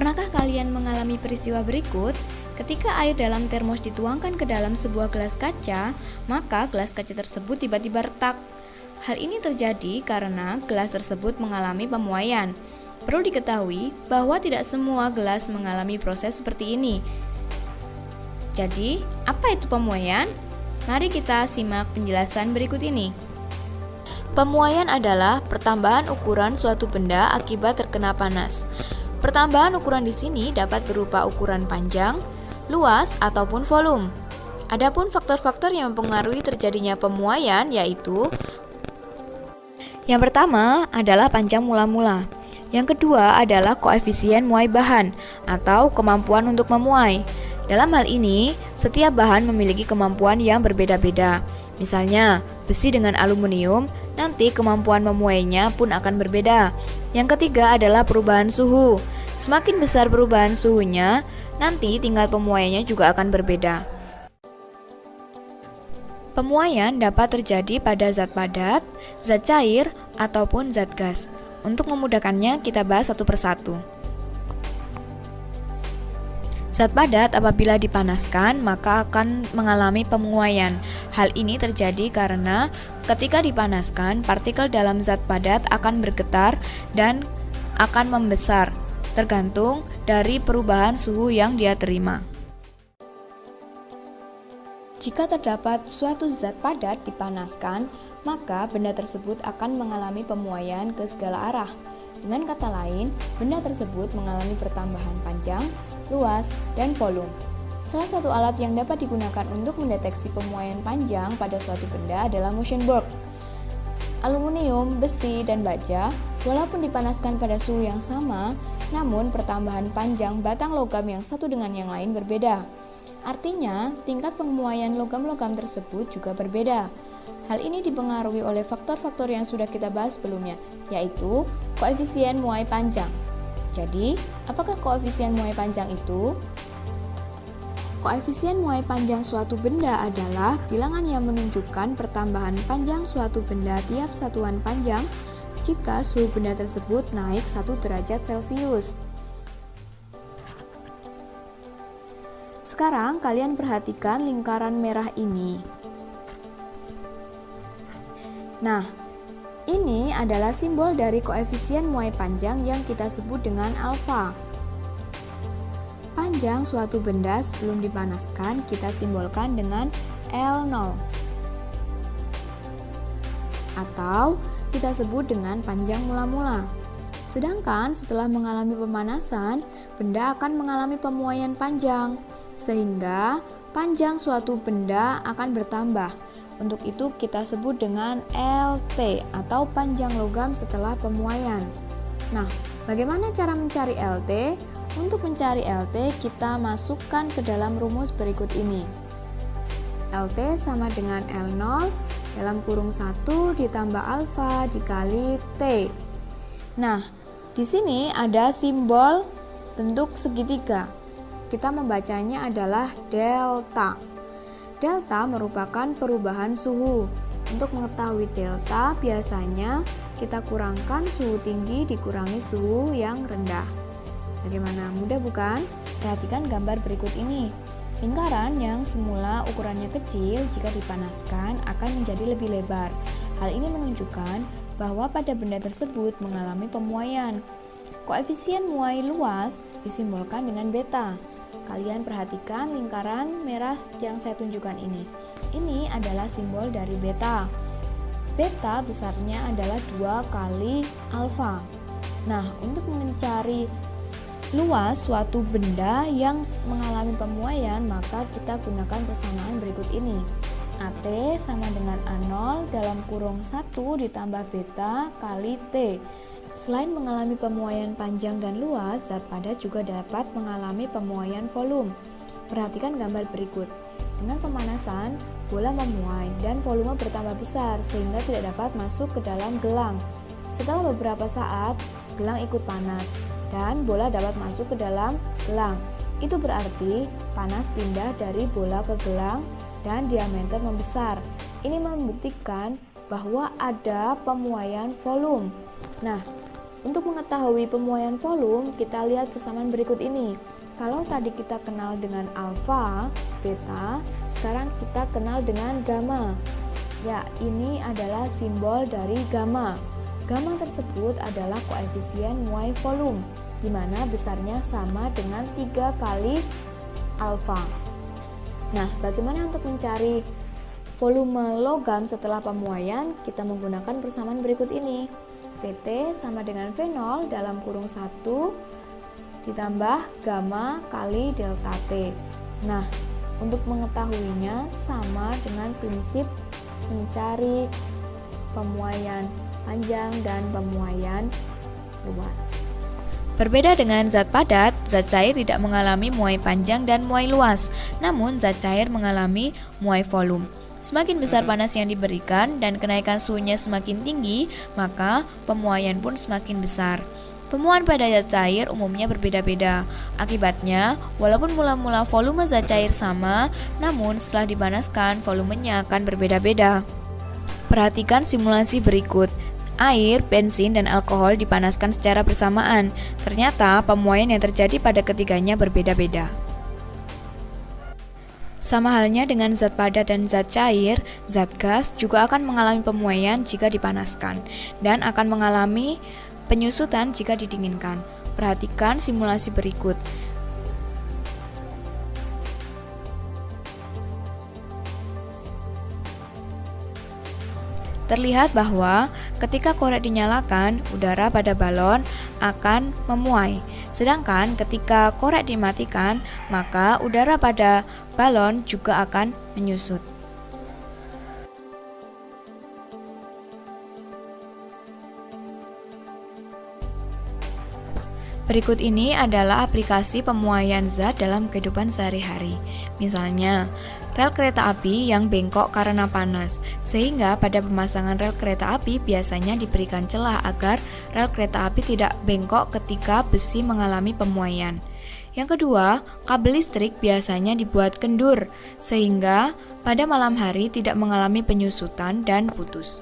Pernahkah kalian mengalami peristiwa berikut? Ketika air dalam termos dituangkan ke dalam sebuah gelas kaca, maka gelas kaca tersebut tiba-tiba retak. Hal ini terjadi karena gelas tersebut mengalami pemuaian. Perlu diketahui bahwa tidak semua gelas mengalami proses seperti ini. Jadi, apa itu pemuaian? Mari kita simak penjelasan berikut ini. Pemuaian adalah pertambahan ukuran suatu benda akibat terkena panas. Pertambahan ukuran di sini dapat berupa ukuran panjang, luas, ataupun volume. Adapun faktor-faktor yang mempengaruhi terjadinya pemuaian yaitu: yang pertama adalah panjang mula-mula. Yang kedua adalah koefisien muai bahan atau kemampuan untuk memuai. Dalam hal ini, setiap bahan memiliki kemampuan yang berbeda-beda. Misalnya, besi dengan aluminium, nanti kemampuan memuainya pun akan berbeda. Yang ketiga adalah perubahan suhu. Semakin besar perubahan suhunya, nanti tingkat pemuaiannya juga akan berbeda. Pemuaian dapat terjadi pada zat padat, zat cair, ataupun zat gas. Untuk memudahkannya, kita bahas satu persatu. Zat padat apabila dipanaskan maka akan mengalami pemuaian. Hal ini terjadi karena ketika dipanaskan, partikel dalam zat padat akan bergetar dan akan membesar, tergantung dari perubahan suhu yang dia terima. Jika terdapat suatu zat padat dipanaskan, maka benda tersebut akan mengalami pemuaian ke segala arah. Dengan kata lain, benda tersebut mengalami pertambahan panjang, luas, dan volume. Salah satu alat yang dapat digunakan untuk mendeteksi pemuaian panjang pada suatu benda adalah motion board. Aluminium, besi, dan baja, walaupun dipanaskan pada suhu yang sama, namun pertambahan panjang batang logam yang satu dengan yang lain berbeda. Artinya, tingkat pemuaian logam-logam tersebut juga berbeda. Hal ini dipengaruhi oleh faktor-faktor yang sudah kita bahas sebelumnya, yaitu koefisien muai panjang. Jadi, apakah koefisien muai panjang itu? Koefisien muai panjang suatu benda adalah bilangan yang menunjukkan pertambahan panjang suatu benda tiap satuan panjang jika suhu benda tersebut naik 1 derajat Celcius. Sekarang kalian perhatikan lingkaran merah ini. Nah, ini adalah simbol dari koefisien muai panjang yang kita sebut dengan alfa. Panjang suatu benda sebelum dipanaskan kita simbolkan dengan L0. Atau kita sebut dengan panjang mula-mula. Sedangkan setelah mengalami pemanasan, benda akan mengalami pemuaian panjang, sehingga panjang suatu benda akan bertambah. Untuk itu kita sebut dengan LT atau panjang logam setelah pemuaian. Nah, bagaimana cara mencari LT? Untuk mencari LT, kita masukkan ke dalam rumus berikut ini. LT sama dengan L0 dalam kurung 1 ditambah alfa dikali T. Nah, di sini ada simbol bentuk segitiga. Kita membacanya adalah delta. Delta merupakan perubahan suhu. Untuk mengetahui delta, biasanya kita kurangkan suhu tinggi dikurangi suhu yang rendah. Bagaimana? Mudah bukan? Perhatikan gambar berikut ini. Lingkaran yang semula ukurannya kecil jika dipanaskan akan menjadi lebih lebar. Hal ini menunjukkan bahwa pada benda tersebut mengalami pemuaian. Koefisien muai luas disimbolkan dengan beta. Kalian perhatikan lingkaran merah yang saya tunjukkan ini. Ini adalah simbol dari beta. Beta besarnya adalah 2 kali alfa. Nah, untuk mencari luas suatu benda yang mengalami pemuaian, maka kita gunakan persamaan berikut ini. AT sama dengan A0 dalam kurung 1 ditambah beta kali T. Selain mengalami pemuaian panjang dan luas, zat padat juga dapat mengalami pemuaian volume. Perhatikan gambar berikut. Dengan pemanasan, bola memuai dan volume bertambah besar sehingga tidak dapat masuk ke dalam gelang. Setelah beberapa saat, gelang ikut panas dan bola dapat masuk ke dalam gelang. Itu berarti panas pindah dari bola ke gelang dan diameter membesar. Ini membuktikan bahwa ada pemuaian volume. Nah, Untuk mengetahui pemuaian volume, kita lihat persamaan berikut ini. Kalau tadi kita kenal dengan alfa, beta, sekarang kita kenal dengan gamma. Ya, ini adalah simbol dari gamma. Gamma tersebut adalah koefisien muai volume, di mana besarnya sama dengan 3 kali alfa. Nah, bagaimana untuk mencari volume logam setelah pemuaian? Kita menggunakan persamaan berikut ini. Vt sama dengan V0 dalam kurung 1 ditambah gamma kali delta T. Nah, untuk mengetahuinya sama dengan prinsip mencari pemuaian panjang dan pemuaian luas. Berbeda dengan zat padat, zat cair tidak mengalami muai panjang dan muai luas, namun zat cair mengalami muai volume. Semakin besar panas yang diberikan dan kenaikan suhunya semakin tinggi, maka pemuaian pun semakin besar. Pemuaian pada zat cair umumnya berbeda-beda. Akibatnya, walaupun mula-mula volume zat cair sama, namun setelah dipanaskan volumenya akan berbeda-beda. Perhatikan simulasi berikut. Air, bensin, dan alkohol dipanaskan secara bersamaan. Ternyata pemuaian yang terjadi pada ketiganya berbeda-beda. Sama halnya dengan zat padat dan zat cair, zat gas juga akan mengalami pemuaian jika dipanaskan dan akan mengalami penyusutan jika didinginkan. Perhatikan simulasi berikut. Terlihat bahwa ketika korek dinyalakan, udara pada balon akan memuai. Sedangkan ketika korek dimatikan, maka udara pada balon juga akan menyusut. Berikut ini adalah aplikasi pemuaian zat dalam kehidupan sehari-hari. Misalnya, rel kereta api yang bengkok karena panas, sehingga pada pemasangan rel kereta api biasanya diberikan celah agar rel kereta api tidak bengkok ketika besi mengalami pemuaian. Yang kedua, kabel listrik biasanya dibuat kendur, sehingga pada malam hari tidak mengalami penyusutan dan putus.